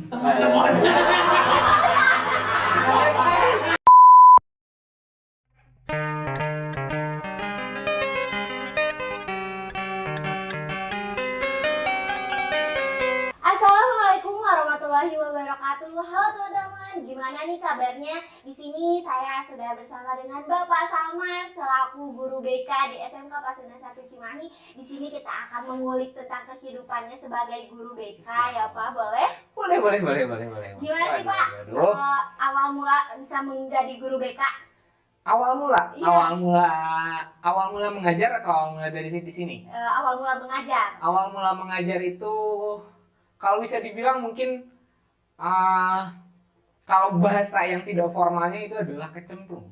Assalamualaikum warahmatullahi wabarakatuh. Halo teman-teman, gimana nih kabarnya? Di sini saya sudah bersama dengan Bapak Salman selaku guru BK di SMK Pasundan 1 Cimahi. Di sini kita akan mengulik tentang kehidupannya sebagai guru BK ya Pak, boleh? Boleh. Gimana sih Pak awal mula bisa menjadi guru BK? Awal mula, Iya. awal mula mengajar atau awal mula dari sini? Awal mula mengajar. Awal mula mengajar itu kalau bisa dibilang mungkin kalau bahasa yang tidak formalnya itu adalah kecemplung.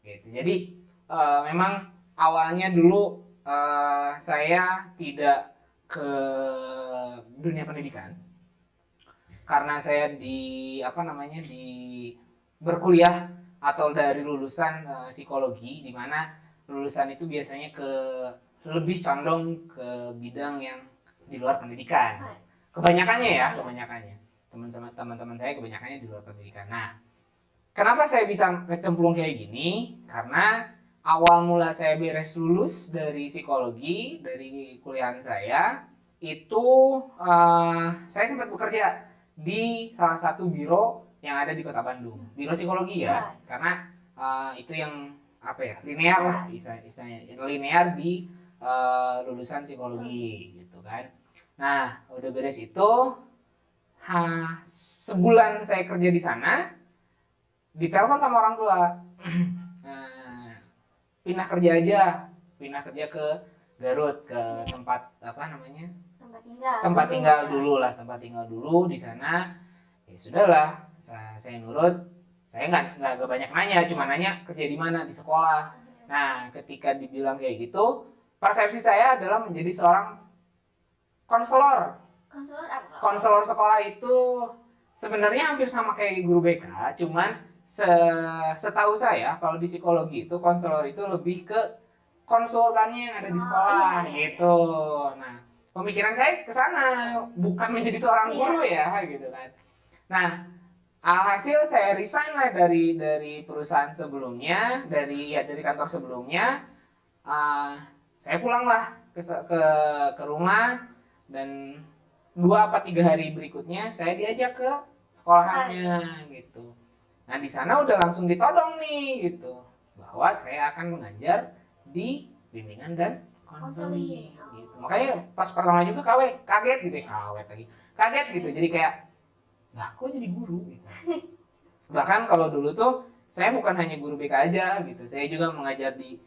Gitu. Jadi memang awalnya dulu saya tidak ke dunia pendidikan karena saya di berkuliah atau dari lulusan psikologi, di mana lulusan itu biasanya lebih condong ke bidang yang di luar pendidikan. Kebanyakannya. Teman-teman saya kebanyakannya di luar pendidikan. Nah, kenapa saya bisa kecemplung kayak gini? Karena awal mula saya beres lulus dari psikologi, dari kuliahan saya, itu saya sempat bekerja di salah satu biro yang ada di Kota Bandung, biro psikologi ya, karena itu yang linear lah, istilahnya linear di lulusan psikologi gitu kan. Nah, udah beres itu, sebulan saya kerja di sana, ditelepon sama orang tua, pindah kerja ke Garut, ke tempat tempat tinggal dulu di sana. Ya sudahlah, saya nurut. Saya nggak banyak nanya, cuma nanya kerja di mana, di sekolah. Nah, ketika dibilang kayak gitu, persepsi saya adalah menjadi seorang konselor. Konselor sekolah itu sebenarnya hampir sama kayak guru BK, cuman setahu saya kalau di psikologi itu konselor itu lebih ke konsultannya yang ada di sekolah gitu. Nah, pemikiran saya ke sana, bukan menjadi seorang guru ya gitu kan. Nah, alhasil saya resign lah dari perusahaan sebelumnya, dari kantor sebelumnya. Saya pulanglah ke rumah, dan 2-3 hari berikutnya saya diajak ke sekolahannya gitu. Nah, di sana udah langsung ditodong nih gitu, bahwa saya akan mengajar di bimbingan dan konseling gitu. Makanya pas pertama juga kaget gitu. Jadi kayak, lah kok jadi guru gitu. Bahkan kalau dulu tuh saya bukan hanya guru BK aja gitu, saya juga mengajar di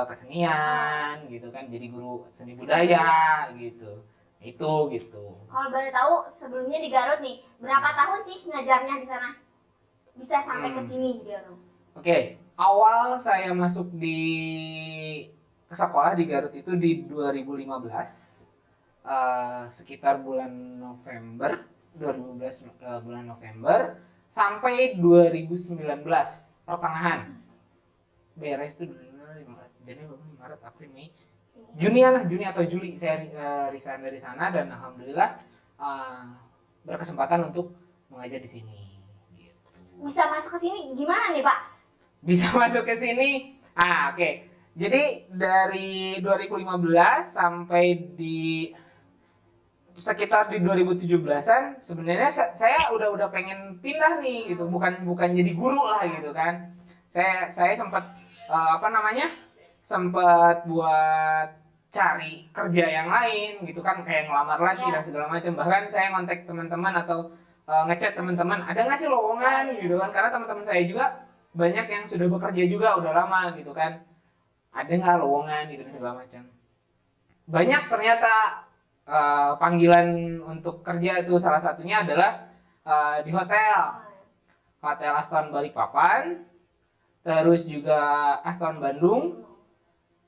kesenian gitu kan, jadi guru seni budaya gitu. Itu gitu. Kalau boleh tahu sebelumnya di Garut nih, berapa tahun sih ngajarnya di sana? Bisa sampai ke sini gitu. Oke, awal saya masuk ke sekolah di Garut itu di 2015, sekitar bulan November 2015, bulan November sampai 2019 pertengahan. Beres itu Januari, Maret, April, Mei, Juni atau Juli saya resign dari sana, dan alhamdulillah berkesempatan untuk mengajar di sini. Gitu. Bisa masuk ke sini gimana nih Pak? Bisa masuk ke sini. Oke. Jadi dari 2015 sampai di sekitar di 2017-an sebenarnya saya udah pengen pindah nih gitu, bukan jadi guru lah gitu kan. Saya sempat sempat buat cari kerja yang lain gitu kan, kayak ngelamar lagi dan segala macam. Bahkan saya ngontek teman-teman atau ngechat teman-teman, ada nggak sih lowongan gitu kan, karena teman-teman saya juga banyak yang sudah bekerja juga udah lama gitu kan, ada nggak lowongan gitu dan segala macam. Banyak ternyata panggilan untuk kerja itu, salah satunya adalah di hotel Aston Balikpapan, terus juga Aston Bandung,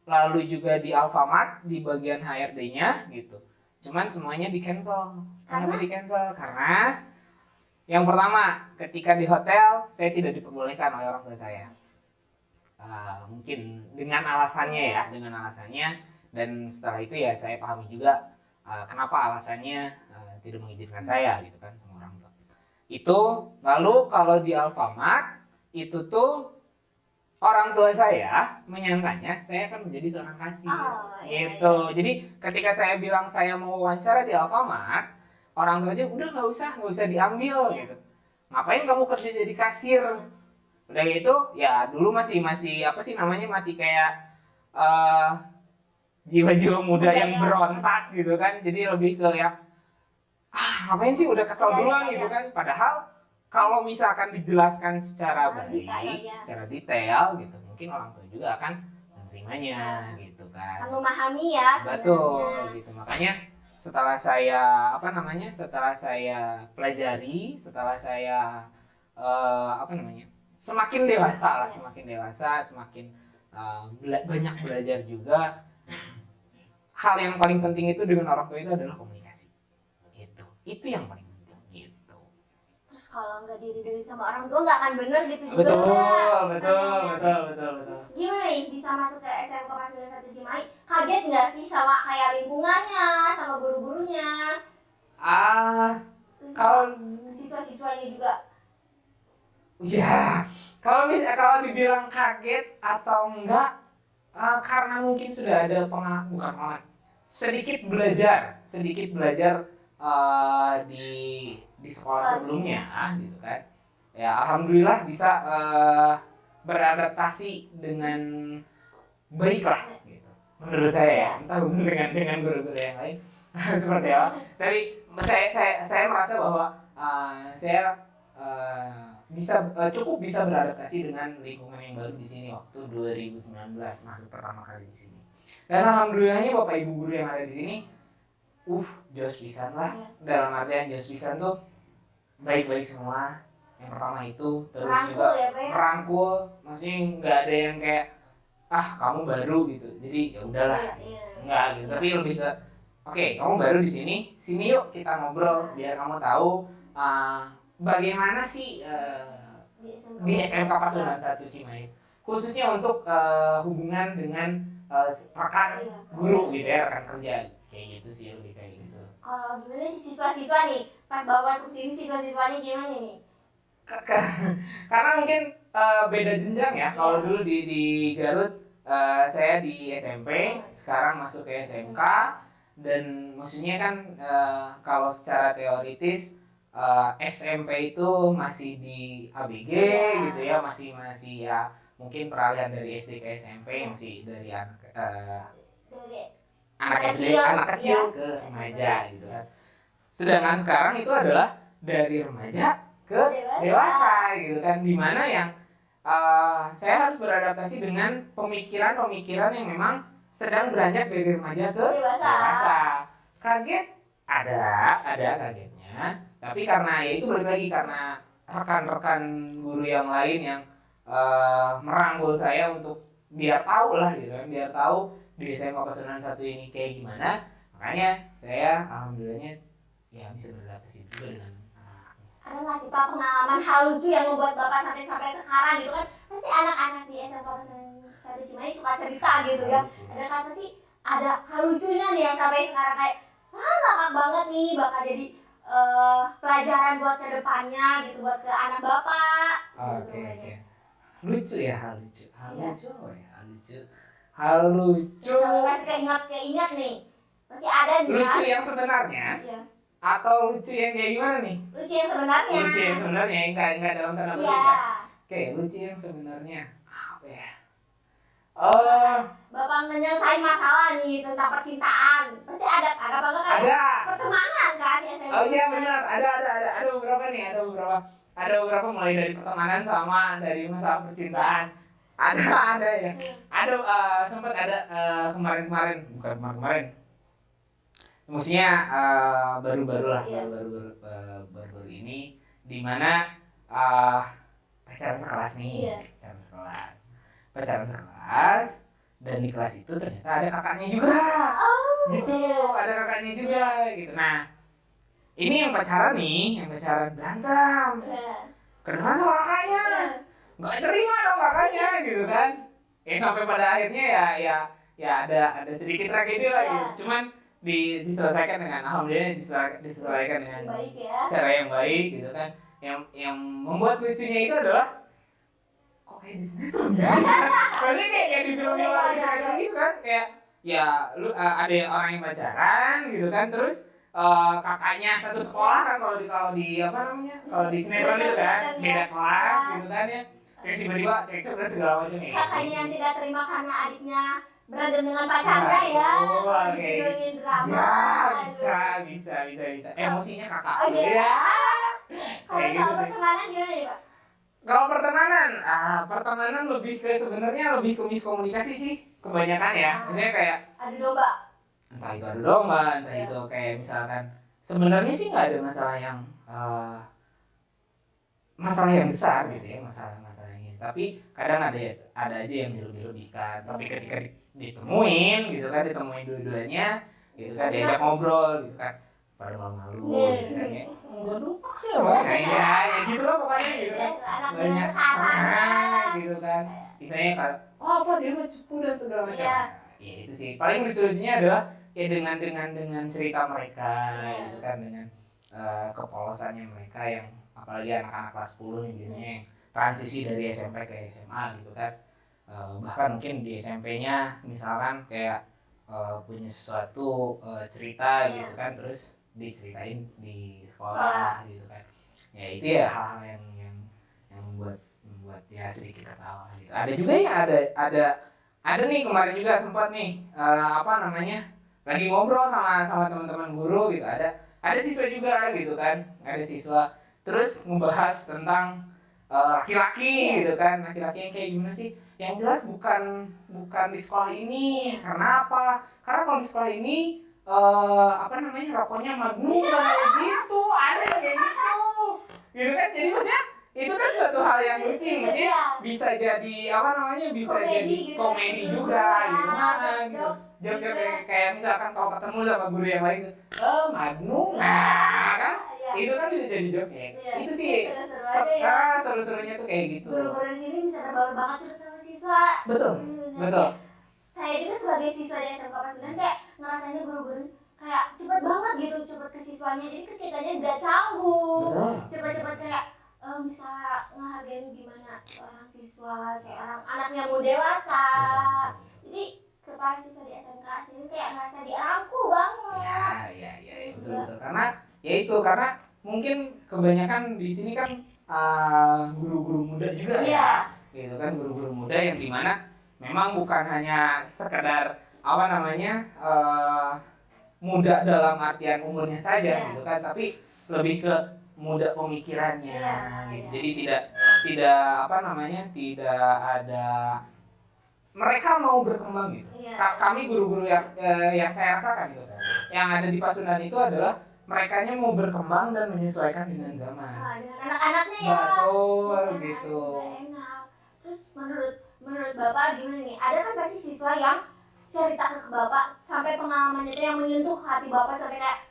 lalu juga di Alfamart di bagian HRD-nya gitu. Cuman semuanya di cancel. Karena yang pertama, ketika di hotel saya tidak diperbolehkan oleh orang tua saya. Mungkin dengan alasannya, dan setelah itu ya saya pahami juga kenapa alasannya tidak mengizinkan saya gitu kan sama orang tua. Itu lalu kalau di Alfamart itu tuh orang tua saya menyangkanya saya akan menjadi seorang kasir. Gitu. Jadi ketika saya bilang saya mau wawancara di Alfamart, orang tuanya udah nggak usah diambil gitu. Ngapain kamu kerja jadi kasir? Udah gitu ya dulu masih apa sih namanya masih kayak jiwa-jiwa muda yang berontak gitu kan. Jadi lebih ke yang ngapain sih udah kesel duluan gitu kan. Padahal kalau misalkan dijelaskan secara baik, secara detail gitu, mungkin orang tua juga akan menerimanya gitu kan. Akan memahami ya sebenarnya. Betul gitu. Makanya setelah saya setelah saya pelajari, setelah saya semakin dewasa, semakin banyak belajar juga. Hal yang paling penting itu dengan orang tua itu adalah komunikasi. Itu yang paling penting gitu. Terus kalau nggak diriduin sama orang tua nggak akan bener gitu juga. Betul. Terus gimana nih bisa masuk ke SMK Pasundan 1 Cimahi? Kaget nggak sih sama kayak lingkungannya, sama guru-gurunya? Kalau siswa-siswanya juga. Ya, kalau dibilang kaget atau enggak, karena mungkin sudah ada pengalaman sedikit belajar di sekolah sebelumnya gitu kan. Ya alhamdulillah bisa beradaptasi dengan baik lah gitu. Menurut saya ya, entah dengan guru-guru yang lain seperti apa. Tapi saya merasa bahwa saya cukup bisa beradaptasi dengan lingkungan yang baru di sini waktu 2019 masuk pertama kali di sini. Dan alhamdulillahnya Bapak Ibu guru yang ada di sini jos pisan lah. Dalam artian jos pisan tuh baik-baik semua. Yang pertama itu terus merangkul, juga merangkul, maksudnya nggak ada yang kayak kamu baru gitu. Jadi ya udahlah. Enggak gitu. Tapi lebih ke oke, kamu baru di sini yuk kita ngobrol biar kamu tahu bagaimana sih di SMK Pasundan 1 Cimahi khususnya untuk hubungan dengan rekan guru gitu ya, rekan kerja kayak gitu sih, lebih kayak gitu. Kalau gimana sih siswa-siswa nih pas bawa masuk sini, siswa-siswanya gimana nih? Karena mungkin beda jenjang ya. Kalau dulu di Garut saya di SMP, sekarang masuk ke SMK, dan maksudnya kan kalau secara teoritis SMP itu masih di ABG gitu ya, masih ya mungkin peralihan dari SD ke SMP masih dari anak kecil ke remaja gitu kan. Sedangkan sekarang itu adalah dari remaja ke dewasa gitu kan, dimana yang saya harus beradaptasi dengan pemikiran yang memang sedang beranjak dari remaja ke dewasa. Kaget ada kagetnya, tapi karena ya itu balik lagi karena rekan-rekan guru yang lain yang merangkul saya untuk biar tahu lah gitu kan, biar tahu di SMK Pasundan 1 ini kayak gimana, makanya saya alhamdulillahnya ya bisa beradaptasi juga dengan ada nggak sih Pak pengalaman hal lucu yang membuat Bapak sampai sekarang gitu kan? Pasti anak-anak di SMK Pasundan 1 Cimahi suka cerita gitu ya. Ada kan pasti ada hal lucunya nih yang sampai sekarang kayak ngakak banget nih bakal jadi pelajaran buat kedepannya gitu, buat ke anak Bapak. Oke. Lucu ya, hal lucu. Pasti keinget nih. Pasti ada nih. Lucu yang sebenarnya. Iya. Atau lucu yang kayak gimana nih? Lucu yang sebenarnya. Enggak dalam tanda kutip. Iya. Oke, lucu yang sebenarnya. Apa ya? Bapak menyelesaikan masalah nih tentang percintaan. Pasti ada apa enggak kayak pertemanan kan di SMP. Oh iya benar, ada beberapa nih, ada beberapa mulai dari pertemanan sama dari masalah percintaan. Ada ya. Sempat ada kemarin. Maksudnya baru-baru ini di mana pacaran sekelas nih. Pacaran sekelas dan di kelas itu ternyata ada kakaknya juga. Ada kakaknya juga gitu. Nah, ini yang pacaran berantem. Kedengaran sama kakaknya. Nggak terima dong kakaknya gitu kan. Sampai pada akhirnya ya ada sedikit tragedi lah gitu. Cuman diselesaikan dengan alhamdulillah diselesaikan dengan baik ya. cara yang baik gitu kan. Yang membuat lucunya itu adalah kok kayak di sinetron ya. Maksudnya kayak di film-film sinetron gitu kan, kayak ya lu ada orang yang pacaran gitu kan, terus kakaknya satu sekolah kan, kalau di apa namanya, kalau di sinetron itu kan beda kelas gitu kan ya, terus tiba-tiba cekcok dan segala macam ya. Kakaknya yang tidak terima karena adiknya berantem dengan pacarnya ya, dijudulin drama. Ya bisa. Emosinya kakak. Oh iya. Ya. Kalau soal pertemanan gimana nih Pak? Kalau pertemanan lebih ke sebenarnya lebih ke miskomunikasi sih kebanyakan ya. Maksudnya kayak adu domba. Entah itu adu domba, entah itu kayak misalkan sebenarnya sih nggak ada masalah yang besar gitu ya, masalah ini. Tapi kadang ada aja yang dilebih-lebihkan. Tapi ketika ditemuin gitu kan, ditemuin dua-duanya gitu kan, diajak ngobrol gitu kan, pada malu-malu gitu kan ya. Enggak lupa ya gitu lah pokoknya gitu kan. Banyak gitu kan. Misalnya kan, apa dia mah cepu dan segala macam. Ya itu sih. Paling lucu-lucunya adalah ya dengan cerita mereka gitu kan, dengan kepolosannya mereka yang apalagi anak-anak kelas 10 nih biasanya transisi dari SMP ke SMA gitu kan. Bahkan mungkin di SMP-nya misalkan kayak punya sesuatu cerita gitu kan, terus diceritain di sekolah gitu kan. Ya itu ya hal-hal yang membuat ya sedikit ketawa gitu. Ada juga ya ada nih kemarin juga sempat nih lagi ngobrol sama teman-teman guru gitu. Ada siswa juga gitu kan. Ada siswa terus ngebahas tentang laki-laki gitu kan. Laki-laki yang kayak gimana sih? Yang jelas bukan di sekolah ini. Karena apa? Karena kalau di sekolah ini rokoknya Magnum kayak gitu. Ada yang kayak gitu. Gitu kan? Jadi maksudnya itu kan suatu hal yang lucu, maksudnya bisa jadi bisa komedi, jadi gitu, komedi juga gitu. Jokes kayak misalkan kalau ketemu sama guru yang lain, Magnum, kan? Itu kan bisa jadi jokes ya. Itu sih seru-serunya tuh kayak gitu. Guru-guru di sini bisa terbaur banget cepet sama siswa. Betul. Saya juga sebagai siswa di SMK Pasundan kayak ngerasanya guru-guru kayak cepet banget gitu, cepet ke siswanya, jadi ke kitanya gak canggung, cepet-cepet kayak bisa ngehargain gimana seorang siswa, seorang anak yang mau dewasa. Jadi ke para siswa di SMK sini kayak ngerasa dirangkul banget. Ya betul. Karena mungkin kebanyakan di sini kan guru-guru muda juga ya. Gitu kan, guru-guru muda yang dimana memang bukan hanya sekedar muda dalam artian umurnya saja gitu kan, tapi lebih ke muda pemikirannya gitu. Jadi tidak ada, mereka mau berkembang gitu. Kami guru-guru yang saya rasakan gitu kan, yang ada di Pasundan itu adalah merekanya mau berkembang dan menyesuaikan dengan zaman. Dengan anak-anaknya ya. Betul gitu. Enak. Terus menurut Bapak gimana nih? Ada kan pasti siswa yang cerita ke Bapak sampai pengalamannya itu yang menyentuh hati Bapak sampai kayak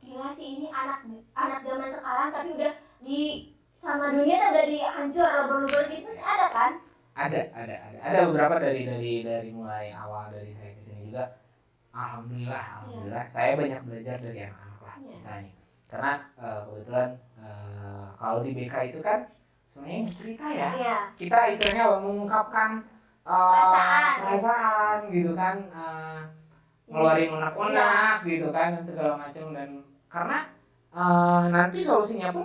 gila sih ini anak zaman sekarang tapi udah sama dunia tuh udah dihancur lebur-lebur gitu, pasti ada kan? Ada beberapa dari mulai awal dari saya kesini juga. Alhamdulillah saya banyak belajar dari anak-anak lah misalnya. Karena kebetulan kalau di BK itu kan sebenarnya cerita ya. Kita istilahnya mengungkapkan perasaan gitu kan, ngeluarin unek-unek gitu kan dan segala macam, dan karena nanti solusinya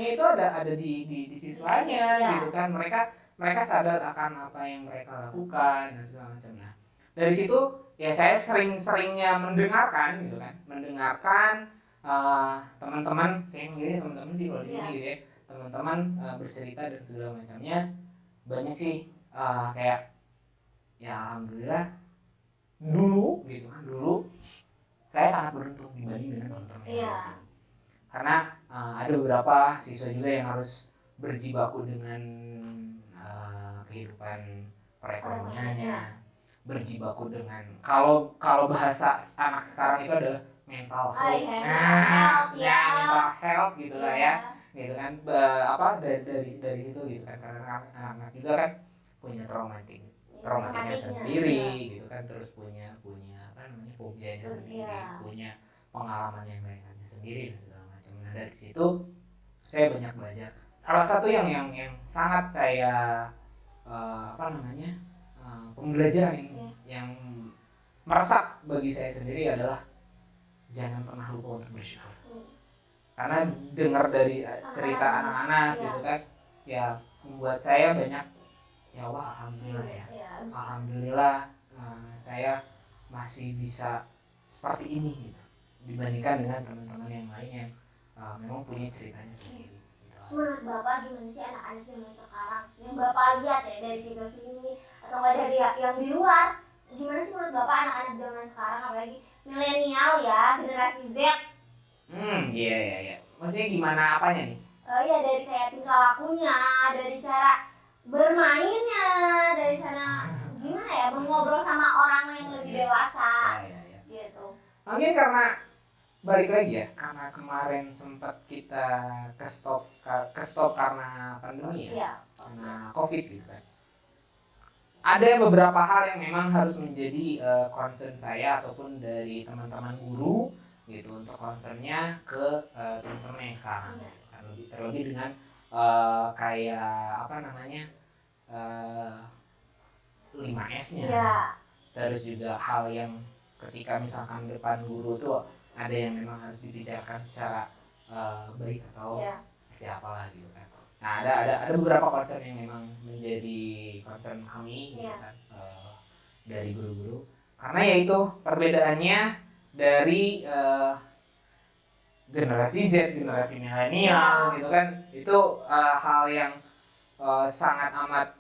itu ada di siswanya gitu kan. Mereka sadar akan apa yang mereka lakukan dan segala macam. Nah, dari situ ya saya sering-seringnya mendengarkan gitu kan, teman-teman, saya manggilnya teman-teman sih kalau di sini gitu ya, teman-teman bercerita dan segala macamnya. Banyak sih kayak ya alhamdulillah dulu saya sangat beruntung dibanding dengan teman-teman yang lain. Karena ada beberapa siswa juga yang harus berjibaku dengan kehidupan perekonomiannya, berjibaku dengan kalau bahasa anak sekarang itu adalah mental health. Mental health gitu lah ya. Gitu kan, dari situ gitu kan, karena anak-anak juga kan punya traumatiknya sendiri gitu kan, terus punya namanya fobianya sendiri, Iya. punya pengalaman yang lainnya sendiri dan segala macam. Nah dari situ saya banyak belajar. Salah satu yang sangat saya pembelajaran yang meresap bagi saya sendiri adalah jangan pernah lupa untuk bersyukur. Karena dengar dari cerita anak-anak gitu kan, ya membuat saya banyak, ya Allah alhamdulillah ya, alhamdulillah saya masih bisa seperti ini gitu, dibandingkan dengan teman-teman yang lain yang memang punya ceritanya sendiri. Menurut Bapak gimana sih anak-anak zaman sekarang yang Bapak lihat ya dari siswa sini atau nggak dari yang di luar? Gimana sih menurut Bapak anak-anak zaman sekarang, apalagi milenial ya, generasi Z? Iya. Maksudnya gimana apanya nih? Ya dari kayak tingkah lakunya, dari cara bermainnya, dari cara gimana ya mengobrol sama orang yang lebih dewasa. Ya. Gitu. Mungkin karena balik lagi ya, karena kemarin sempat kita ke stop karena pandemi ya, Iya. karena COVID gitu kan. Ada beberapa hal yang memang harus menjadi concern saya ataupun dari teman-teman guru gitu, untuk concernnya ke teman-teman yang sekarang. Terlebih dengan kayak 5S-nya. Iya. Terus juga hal yang ketika misalkan depan guru tuh ada yang memang harus dibicarakan secara baik atau seperti apalah gitu kan. Nah ada beberapa concern yang memang menjadi concern kami gitu kan, dari guru-guru, karena yaitu perbedaannya dari generasi Z, generasi milenial gitu kan, itu hal yang sangat amat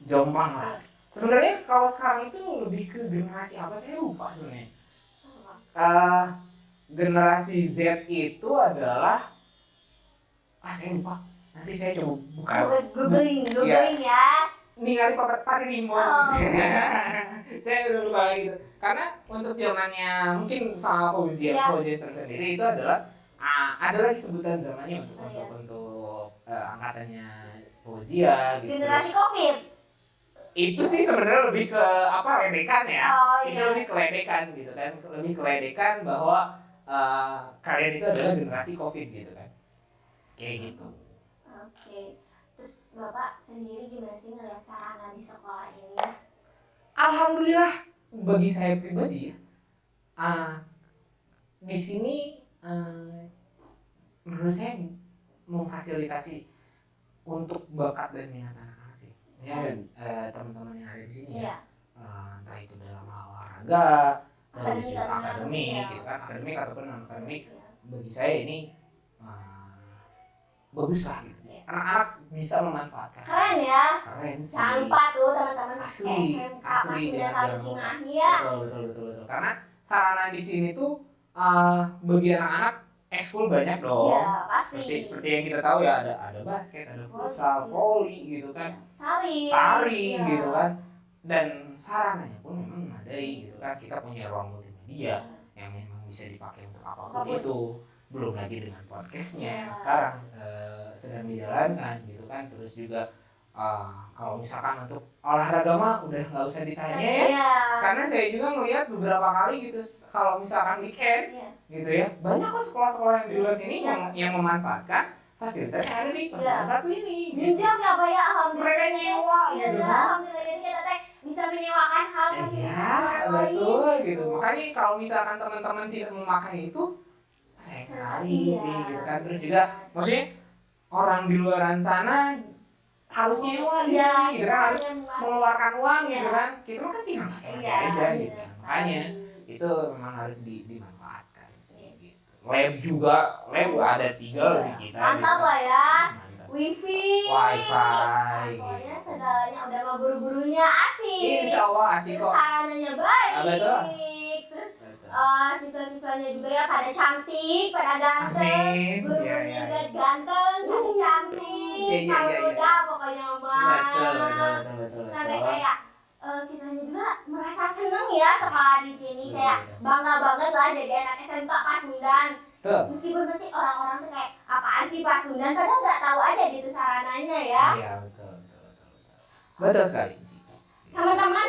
jomplang lah. Sebenarnya kalau sekarang itu lebih ke generasi apa saya lupa sebenarnya. Generasi Z itu adalah saya lupa. Nanti saya coba buka. Googling ya. Ningali Pak Rimon. Saya udah lupa gitu. Karena untuk zamannya mungkin sama Fauzia tersendiri itu adalah ada lagi sebutan zamannya untuk angkatannya Fauzia gitu. Generasi COVID. Itu sih sebenarnya lebih ke ledekan ya. Itu lebih ke ledekan gitu kan. Lebih ke ledekan bahwa kalian itu adalah generasi COVID gitu kan. Kayak gitu. Oke. Terus Bapak sendiri gimana sih ngeliat sarana di sekolah ini? Alhamdulillah bagi saya pribadi ya, di sini menurut saya memfasilitasi untuk bakat dan minat anak-anak sih. Ya teman-teman yang ada di sini ya, entah itu dalam hal olahraga, terus juga akademik gitu kan, akademik ataupun non akademik, bagi saya ini bagus lah gitu. Anak-anak bisa memanfaatkan. Keren ya. Keren sih. Jangan lupa tuh teman-teman asli Pasuruan Cimahi ya. Betul. Karena sarana di sini tuh bagi anak-anak ekskul banyak dong. Iya, pasti. Seperti yang kita tahu ya, ada basket, ada futsal, volley gitu kan. Tari gitu kan. Dan sarananya pun memang memadai gitu kan. Kita punya ruang multimedia yang memang bisa dipakai untuk apapun itu. Belum lagi dengan podcastnya yang sekarang sedang dijalankan gitu kan. Terus juga kalau misalkan untuk olahraga mah udah nggak usah ditanya ya, karena saya juga ngelihat beberapa kali gitu kalau misalkan weekend gitu ya, banyak kok sekolah-sekolah yang di luar sini yang memanfaatkan fasilitas yang ada di fasilitas satu ini. Minjam nggak Pak ya? Alhamdulillah. Mereka nyewa gitu kan. Alhamdulillah, jadi kita bisa menyewakan hal fasilitas yang lain. Betul gitu. Makanya kalau misalkan teman-teman tidak memakai itu, saya sekali sih gitu kan. Terus juga maksudnya orang di luaran sana harus nyewa di sini gitu kan, harus mengeluarkan uang gitu kan. Kita kan tinggal pakai aja gitu. Makanya itu memang harus dimanfaatkan sih gitu. Lab juga ada 3 di kita. Mantap lah ya. Wifi, pokoknya segalanya udah sama guru-gurunya asik. Insya Allah asik kok. Sarananya baik. Betul. Terus siswa-siswanya juga ya pada cantik, pada ganteng, guru-gurunya juga ganteng, cantik-cantik, muda pokoknya mah. Betul. Sampai kayak kita juga merasa seneng ya sekolah di sini, kayak bangga banget lah jadi anak SMK Pasundan. Meskipun pasti orang-orang tuh kayak apaan sih Pasundan, padahal nggak tahu aja gitu sarananya ya. Iya betul sekali. Teman-teman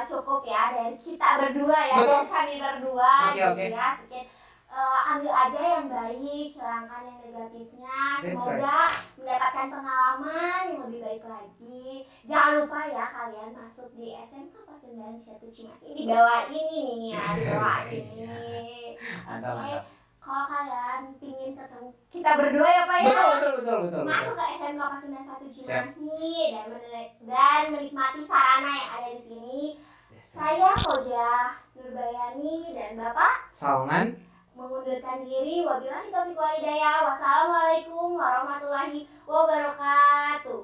cukup ya dari kita berdua ya, Betul. dan kami berdua Oke, gitu oke. ya. Sedikit ambil aja yang baik, hilangkan yang negatifnya. That's Semoga mendapatkan pengalaman yang lebih baik lagi. Jangan lupa ya kalian masuk di SMK Pasundan Satu Cimahi di bawah ini nih ya, di bawah ini. Mantap, Oke, mantap. kalau kalian pingin ketemu kita berdua ya Pak ya, Betul. masuk ke SMK Pasundan Satu Cimahi dan menikmati sarana yang ada di sini. Saya Koja Nurbayani dan Bapak Salman. mengundurkan diri. Wabillahi taufiq wal hidayah. Wassalamualaikum warahmatullahi wabarakatuh.